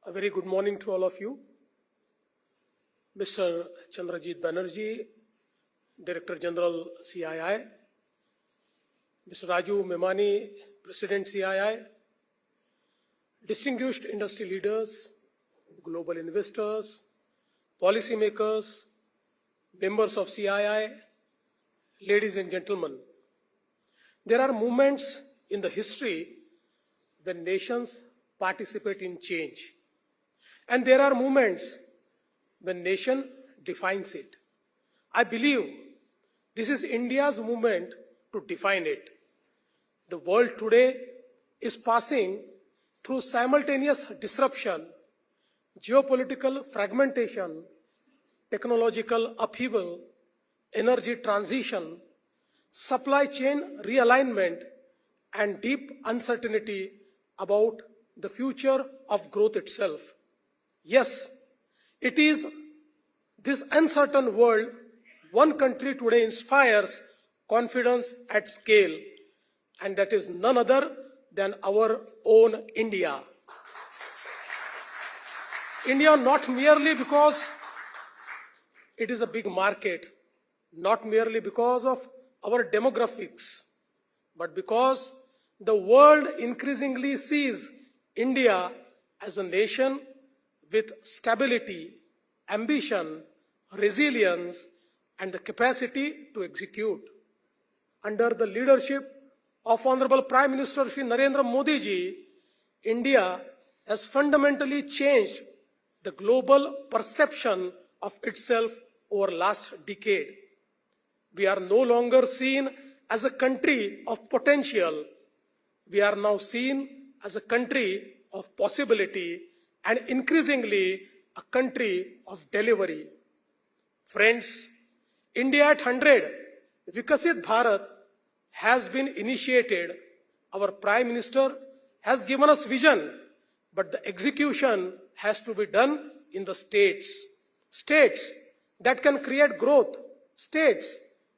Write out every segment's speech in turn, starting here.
A very good morning to all of you. Mr. Chandrajit Banerjee, Director General CII, Mr. Raju Memani, President CII, distinguished industry leaders, global investors, policymakers, members of CII, ladies and gentlemen. There are moments in the history when nations participate in change. And there are moments when nation defines it. I believe this is India's moment to define it. The world today is passing through simultaneous disruption, geopolitical fragmentation, technological upheaval, energy transition, supply chain realignment, and deep uncertainty about the future of growth itself. Yes, it is this uncertain world one country today inspires confidence at scale, and that is none other than our own India. India, not merely because it is a big market, not merely because of our demographics, but because the world increasingly sees India as a nation with stability, ambition, resilience, and the capacity to execute. Under the leadership of Honorable Prime Minister Shri Narendra Modi ji, India has fundamentally changed the global perception of itself over last decade. We are no longer seen as a country of potential. We are now seen as a country of possibility and increasingly a country of delivery. Friends, India at 100, Vikasit Bharat, has been initiated. Our Prime Minister has given us vision, but the execution has to be done in the states. States that can create growth, states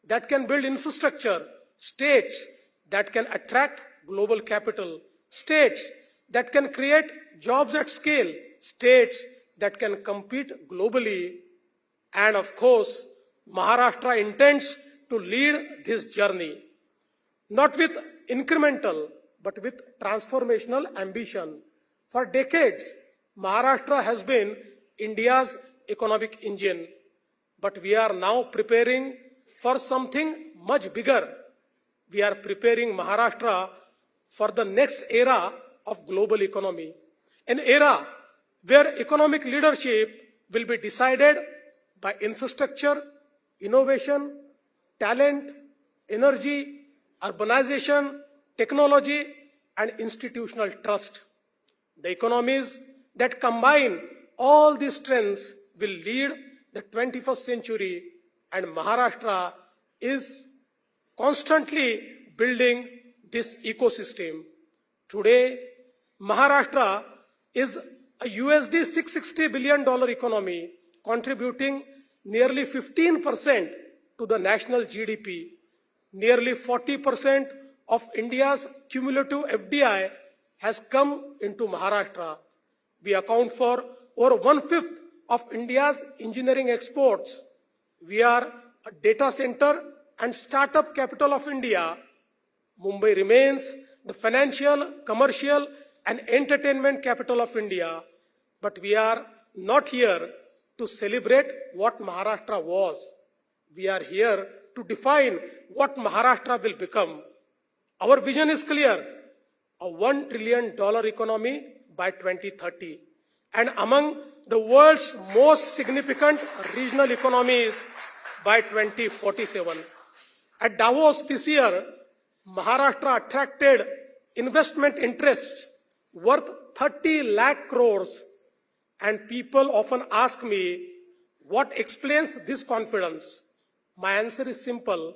that can build infrastructure, states that can attract global capital, states that can create jobs at scale, states that can compete globally. And of course, Maharashtra intends to lead this journey, not with incremental, but with transformational ambition. For decades, Maharashtra has been India's economic engine, but we are now preparing for something much bigger. We are preparing Maharashtra for the next era of global economy, an era where economic leadership will be decided by infrastructure, innovation, talent, energy, urbanization, technology, and institutional trust. The economies that combine all these strengths will lead the 21st century, and Maharashtra is constantly building this ecosystem. Today, Maharashtra is a USD $660 billion economy, contributing nearly 15% to the national GDP. Nearly 40% of India's cumulative FDI has come into Maharashtra. We account for over 1/5 of India's engineering exports. We are a data center and startup capital of India. Mumbai remains the financial, commercial, and entertainment capital of India. But we are not here to celebrate what Maharashtra was. We are here to define what Maharashtra will become. Our vision is clear: a $1 trillion economy by 2030, and among the world's most significant regional economies by 2047. At Davos this year, Maharashtra attracted investment interests worth 30 lakh crores, and people often ask me, what explains this confidence? My answer is simple.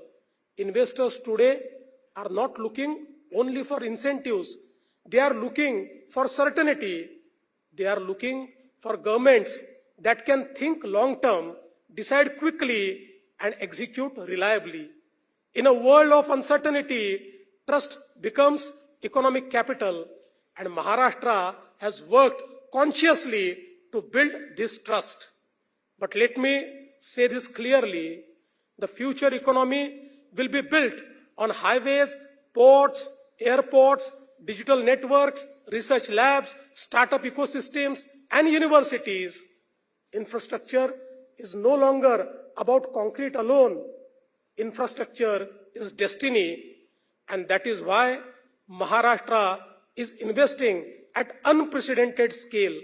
Investors today are not looking only for incentives. They are looking for certainty. They are looking for governments that can think long-term, decide quickly, and execute reliably. In a world of uncertainty, trust becomes economic capital, and Maharashtra has worked consciously to build this trust. But let me say this clearly, the future economy will be built on highways, ports, airports, digital networks, research labs, startup ecosystems, and universities. Infrastructure is no longer about concrete alone. Infrastructure is destiny, and that is why Maharashtra is investing at unprecedented scale.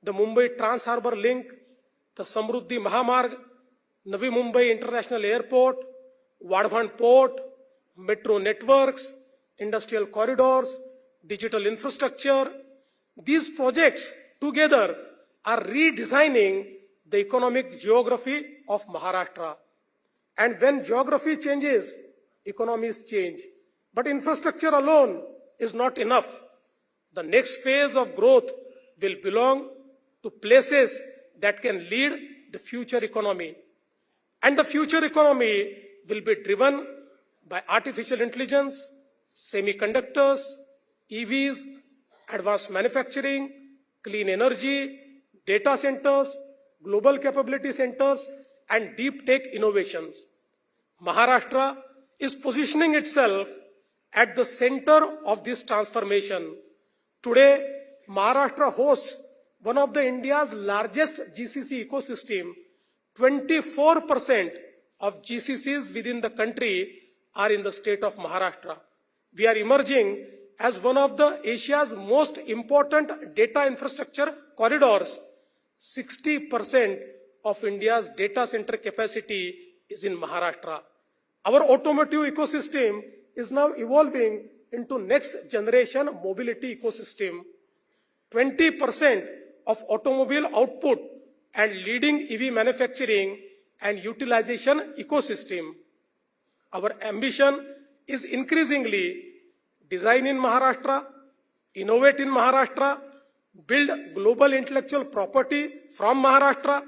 The Mumbai Trans-Harbour Link, the Samruddhi Mahamarg, Navi Mumbai International Airport, Wadhavan Port, metro networks, industrial corridors, digital infrastructure. These projects together are redesigning the economic geography of Maharashtra. And when geography changes, economies change. But infrastructure alone is not enough. The next phase of growth will belong to places that can lead the future economy. And the future economy will be driven by artificial intelligence, semiconductors, EVs, advanced manufacturing, clean energy, data centers, global capability centers, and deep tech innovations. Maharashtra is positioning itself at the center of this transformation. Today, Maharashtra hosts one of the India's largest GCC ecosystem. 24% of GCCs within the country are in the state of Maharashtra. We are emerging as one of the Asia's most important data infrastructure corridors. 60% of India's data center capacity is in Maharashtra. Our automotive ecosystem is now evolving into next generation mobility ecosystem. 20% of automobile output and leading EV manufacturing and utilization ecosystem. Our ambition is increasingly design in Maharashtra, innovate in Maharashtra, build global intellectual property from Maharashtra,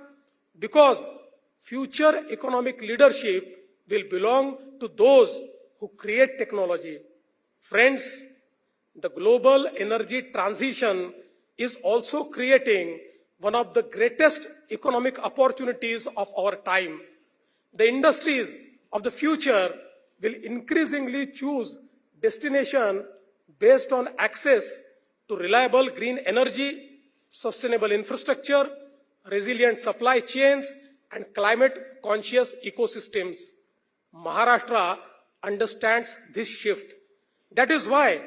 because future economic leadership will belong to those who create technology. Friends, the global energy transition is also creating one of the greatest economic opportunities of our time. The industries of the future will increasingly choose destination based on access to reliable green energy, sustainable infrastructure, resilient supply chains, and climate-conscious ecosystems. Maharashtra understands this shift. That is why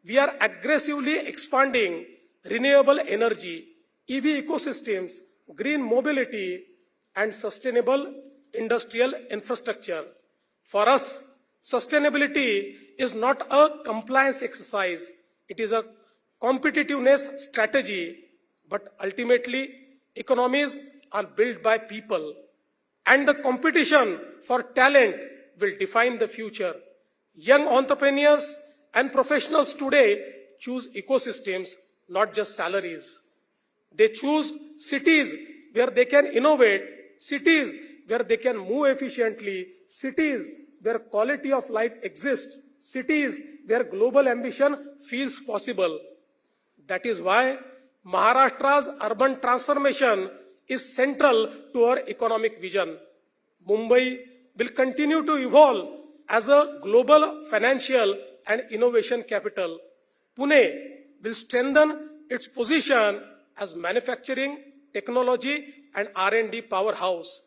we are aggressively expanding renewable energy, EV ecosystems, green mobility, and sustainable industrial infrastructure. For us, sustainability is not a compliance exercise. It is a competitiveness strategy. But ultimately, economies are built by people. And the competition for talent will define the future. Young entrepreneurs and professionals today choose ecosystems, not just salaries. They choose cities where they can innovate, cities where they can move efficiently, cities where quality of life exists, cities where global ambition feels possible. That is why Maharashtra's urban transformation is central to our economic vision. Mumbai will continue to evolve as a global financial and innovation capital. Pune will strengthen its position as manufacturing, technology, and R&D powerhouse.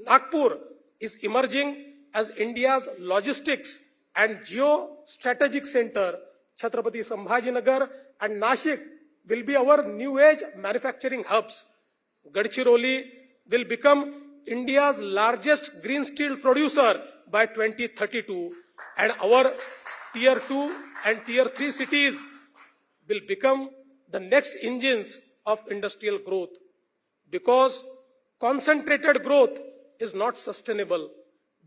Nagpur is emerging as India's logistics and geostrategic center. Chhatrapati Sambhaji Nagar and Nashik will be our new age manufacturing hubs. Gadchiroli will become India's largest green steel producer by 2032, and our tier 2 and tier 3 cities will become the next engines of industrial growth. Because concentrated growth is not sustainable.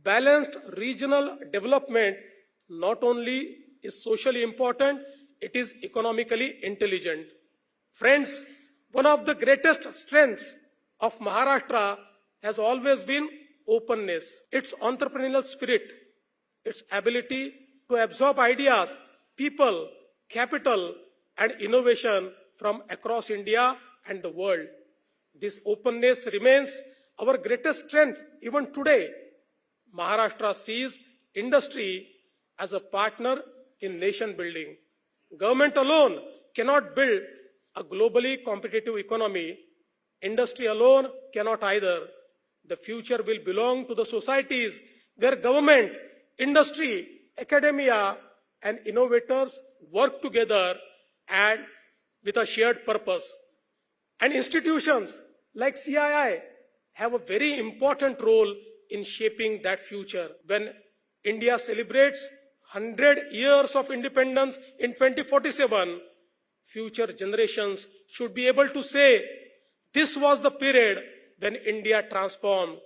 Balanced regional development not only is socially important, it is economically intelligent. Friends, one of the greatest strengths of Maharashtra has always been openness, its entrepreneurial spirit, its ability to absorb ideas, people, capital, and innovation from across India and the world. This openness remains our greatest strength even today. Maharashtra sees industry as a partner in nation building. Government alone cannot build a globally competitive economy. Industry alone cannot either. The future will belong to the societies where government, industry, academia, and innovators work together and with a shared purpose. And institutions like CII have a very important role in shaping that future. When India celebrates 100 years of independence in 2047, future generations should be able to say, this was the period when India transformed.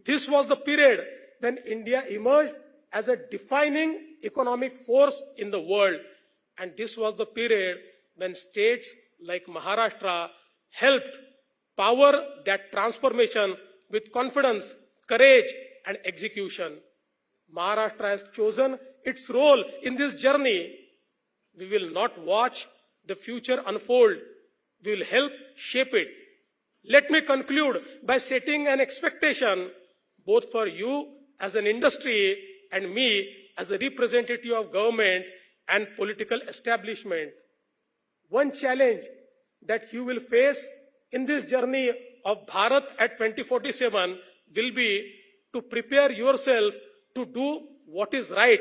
This was the period when India emerged as a defining economic force in the world. And this was the period when states like Maharashtra helped power that transformation with confidence, courage, and execution. Maharashtra has chosen its role in this journey. We will not watch the future unfold. We will help shape it. Let me conclude by setting an expectation both for you as an industry and me as a representative of government and political establishment. One challenge that you will face in this journey of Bharat at 2047 will be to prepare yourself to do what is right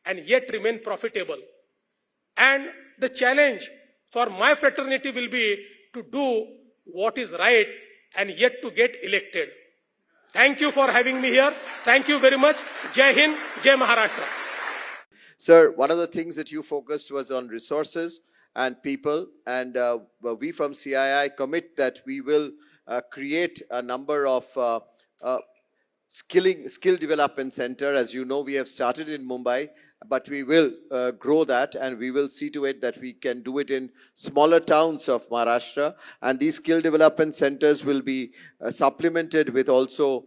and yet remain profitable. And the challenge for my fraternity will be to do what is right and yet to get elected. Thank you for having me here. Thank you very much. Jai Hind, Jai Maharashtra. Sir, one of the things that you focused was on resources and people, and we from CII commit that we will create a number of skill development center. As you know, we have started in Mumbai, but we will grow that, and we will see to it that we can do it in smaller towns of Maharashtra. And these skill development centers will be supplemented with also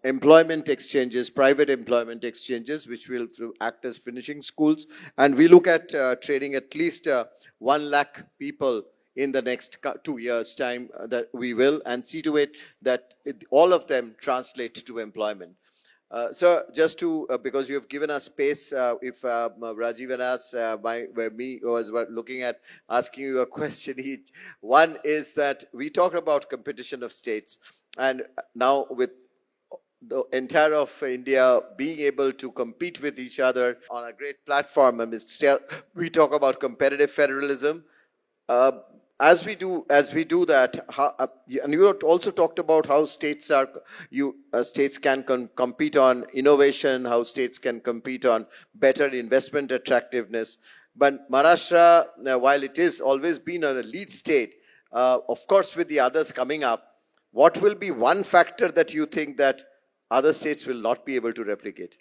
employment exchanges, private employment exchanges, which will act as finishing schools. And we look at training at least 1 lakh people in the next 2 years' time that we will, and see to it that all of them translate to employment. Sir, just to, because you have given us space, if Rajiv and us, me was looking at asking you a question each. One is that we talk about competition of states, and now with the entire of India being able to compete with each other on a great platform, and we talk about competitive federalism. As we do that, and you also talked about how states can compete on innovation, how states can compete on better investment attractiveness. But Maharashtra, while it is always been a lead state, of course, with the others coming up, what will be one factor that you think that other states will not be able to replicate?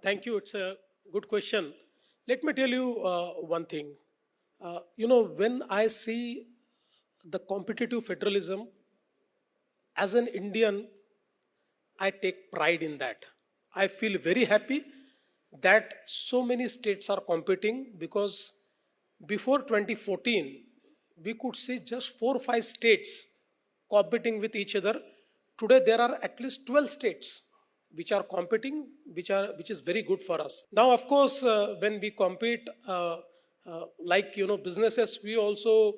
Thank you. It's a good question. Let me tell you one thing. When I see the competitive federalism, as an Indian, I take pride in that. I feel very happy that so many states are competing, because before 2014, we could see just 4 or 5 states competing with each other. Today, there are at least 12 states which are competing, which is very good for us. Now, of course, when we compete, businesses, we also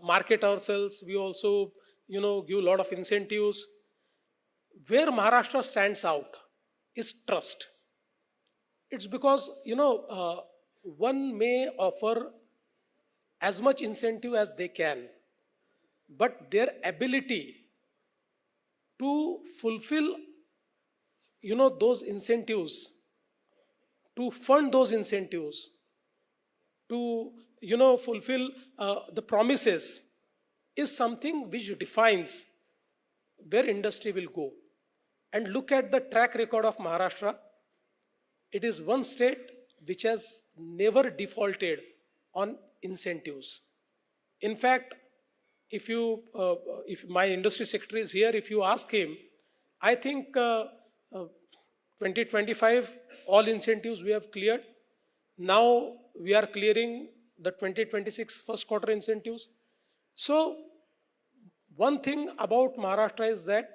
market ourselves. We also, give a lot of incentives. Where Maharashtra stands out is trust. It's because, one may offer as much incentive as they can, but their ability to fulfill, those incentives, to fund those incentives, to fulfill the promises, is something which defines where industry will go. And look at the track record of Maharashtra. It is one state which has never defaulted on incentives. In fact, if my industry secretary is here, if you ask him, I think 2025, all incentives we have cleared. Now we are clearing the 2026 first quarter incentives. So one thing about Maharashtra is that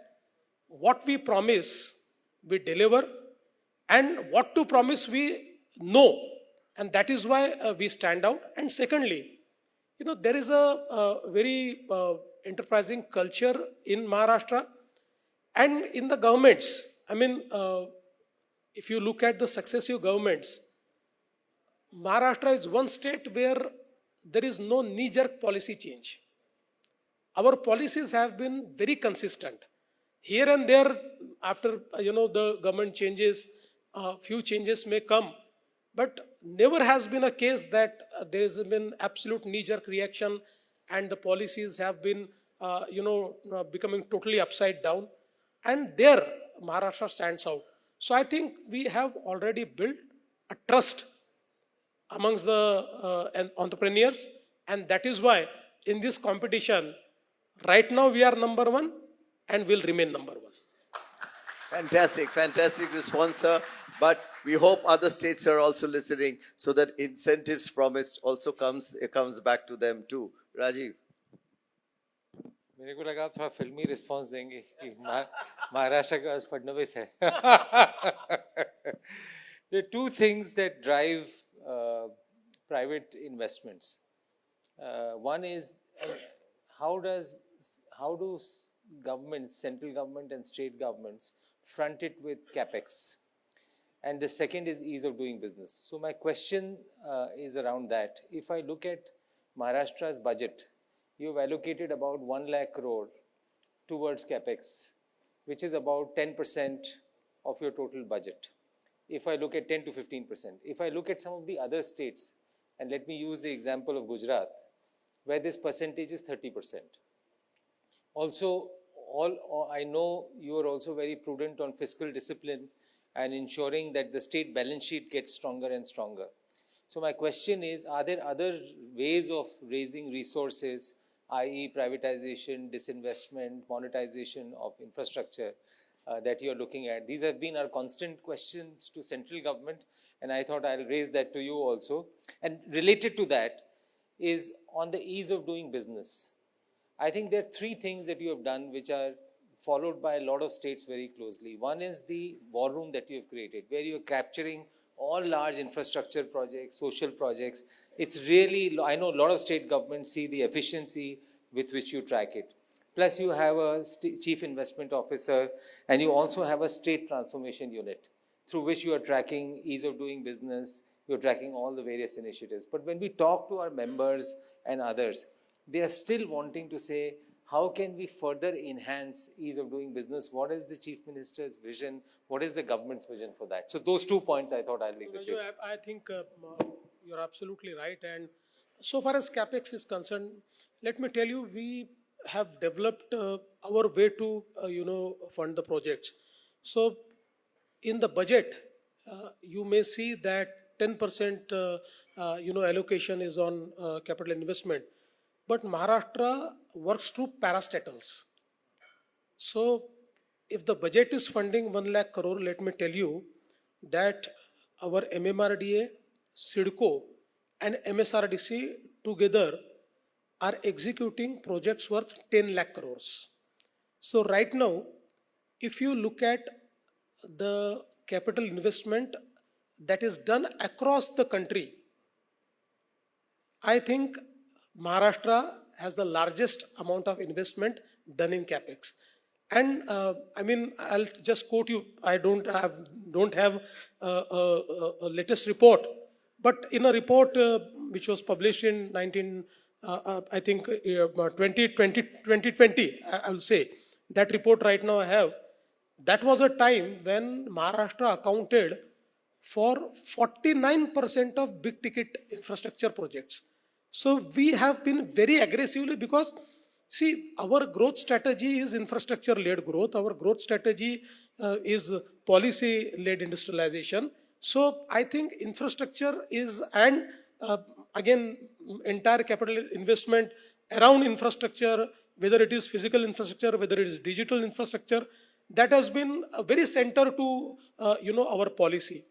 what we promise, we deliver, and what to promise, we know. And that is why we stand out. And secondly, there is a very enterprising culture in Maharashtra and in the governments. I mean, if you look at the successive governments, Maharashtra is one state where there is no knee-jerk policy change. Our policies have been very consistent. Here and there, after the government changes, few changes may come, but never has been a case that there has been absolute knee-jerk reaction and the policies have been becoming totally upside down. And there, Maharashtra stands out. So I think we have already built a trust amongst the entrepreneurs, and that is why in this competition, right now we are number one and will remain number one. Fantastic, fantastic response, sir. But we hope other states are also listening so that incentives promised also comes back to them too. Rajiv. मेरे को लगा आप थोड़ा फिल्मी response देंगे कि महाराष्ट्र का फडणवीस है. There are two things that drive private investments. One is how do governments, central government and state governments, front it with capex, and the second is ease of doing business. So my question is around that. If I look at Maharashtra's budget, you've allocated about 1 lakh crore towards capex, which is about 10% of your total budget. If I look at 10 to 15%. If I look at some of the other states, and let me use the example of Gujarat, where this percentage is 30%. Also, I know you are also very prudent on fiscal discipline and ensuring that the state balance sheet gets stronger and stronger. So my question is, are there other ways of raising resources, i.e. privatization, disinvestment, monetization of infrastructure that you're looking at? These have been our constant questions to central government, and I thought I'll raise that to you also. And related to that is on the ease of doing business. I think there are three things that you have done which are followed by a lot of states very closely. One is the war room that you have created, where you're capturing all large infrastructure projects, social projects. It's really, I know a lot of state governments see the efficiency with which you track it. Plus you have a chief investment officer, and you also have a state transformation unit through which you are tracking ease of doing business, you're tracking all the various initiatives. But when we talk to our members and others, they are still wanting to say, how can we further enhance ease of doing business? What is the Chief Minister's vision? What is the government's vision for that? So those 2 points I thought I'll leave with you. I think you're absolutely right. And so far as CapEx is concerned, let me tell you, we have developed our way to, fund the projects. So in the budget, you may see that 10%, allocation is on capital investment. But Maharashtra works through parastatals. So if the budget is funding 1 lakh crore, let me tell you that our MMRDA, SIDCO and MSRDC together are executing projects worth 10 lakh crores. So right now, if you look at the capital investment that is done across the country, I think Maharashtra has the largest amount of investment done in capex. And I'll just quote you. I don't have a latest report, but in a report which was published in 2020, I will say, that report right now I have, that was a time when Maharashtra accounted for 49% of big ticket infrastructure projects. So we have been very aggressively, because see, our growth strategy is infrastructure-led growth. Our growth strategy is policy-led industrialization. So I think infrastructure is, and again, entire capital investment around infrastructure, whether it is physical infrastructure, whether it is digital infrastructure, that has been very center to, our policy.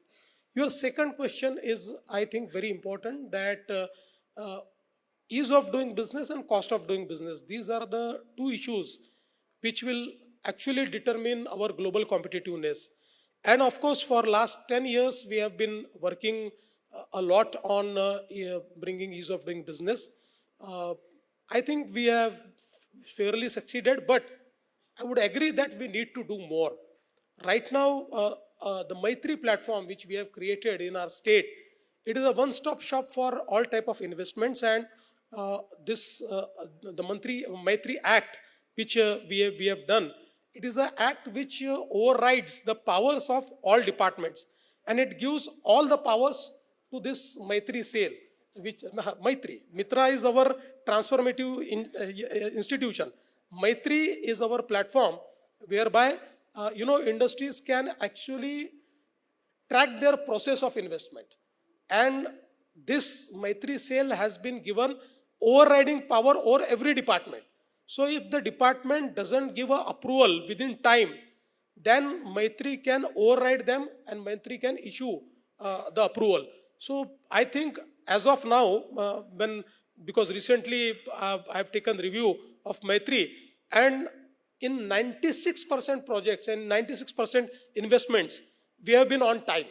Your second question is, I think, very important, that uh, ease of doing business and cost of doing business. These are the two issues which will actually determine our global competitiveness. And of course, for last 10 years, we have been working a lot on bringing ease of doing business. Uh, I think we have fairly succeeded, but I would agree that we need to do more. Right now, the Maitri platform, which we have created in our state, it is a one-stop shop for all type of investments, and the Maitri Act, which we have done, it is an act which overrides the powers of all departments, and it gives all the powers to this Maitri sale, which Maitri Mitra is our transformative institution. Maitri is our platform whereby industries can actually track their process of investment, and this Maitri sale has been given overriding power over every department. So if the department doesn't give a approval within time, then Maitri can override them and Maitri can issue the approval. So I think as of now, because recently I've taken review of Maitri, and in 96% projects and 96% investments, we have been on time.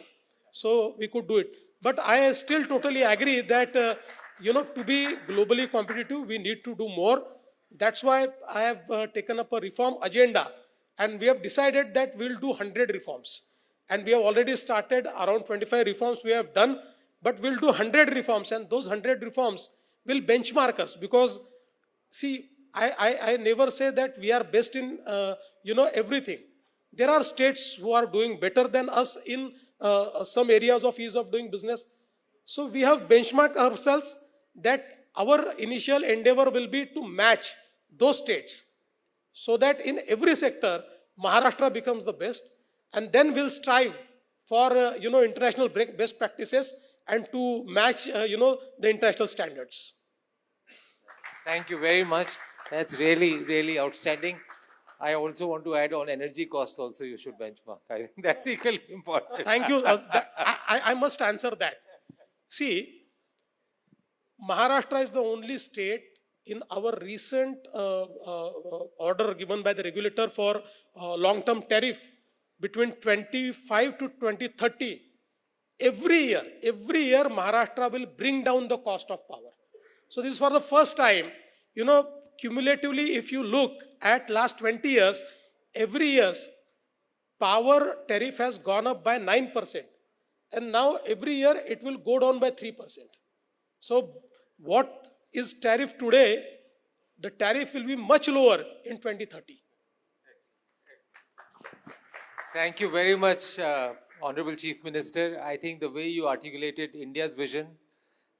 So we could do it. But I still totally agree that, to be globally competitive, we need to do more. That's why I have taken up a reform agenda, and we have decided that we'll do 100 reforms. And we have already started around 25 reforms we have done, but we'll do 100 reforms, and those 100 reforms will benchmark us, because see, I never say that we are best in, everything. There are states who are doing better than us in some areas of ease of doing business. So we have benchmarked ourselves that our initial endeavor will be to match those states, so that in every sector, Maharashtra becomes the best, and then we'll strive for, international best practices and to match, the international standards. Thank you very much. That's really, really outstanding. I also want to add on energy cost also you should benchmark. I think that's equally important. Thank you. I must answer that. See, Maharashtra is the only state in our recent order given by the regulator for long-term tariff between 25 to 2030. Every year Maharashtra will bring down the cost of power. So this is for the first time, cumulatively, if you look at last 20 years, every year power tariff has gone up by 9%. And now every year it will go down by 3%. So what is tariff today, the tariff will be much lower in 2030. Thank you very much, Honorable Chief Minister. I think the way you articulated India's vision,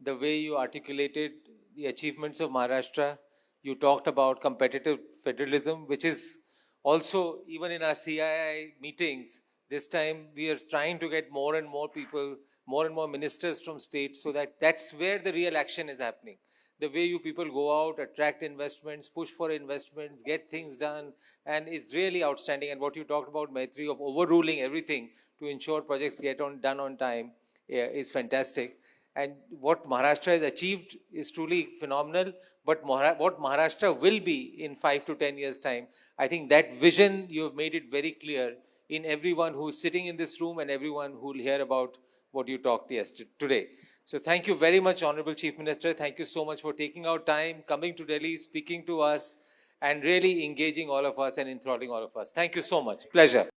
the way you articulated the achievements of Maharashtra, you talked about competitive federalism, which is also, even in our CII meetings, this time we are trying to get more and more people, more and more ministers from states, so that that's where the real action is happening. The way you people go out, attract investments, push for investments, get things done, and it's really outstanding. And what you talked about, Maitri, of overruling everything to ensure projects get done on time, is fantastic. And what Maharashtra has achieved is truly phenomenal. But what Maharashtra will be in 5 to 10 years' time, I think that vision, you have made it very clear in everyone who's sitting in this room and everyone who will hear about what you talked today. So thank you very much, Honorable Chief Minister. Thank you so much for taking out time, coming to Delhi, speaking to us, and really engaging all of us and enthralling all of us. Thank you so much. Pleasure.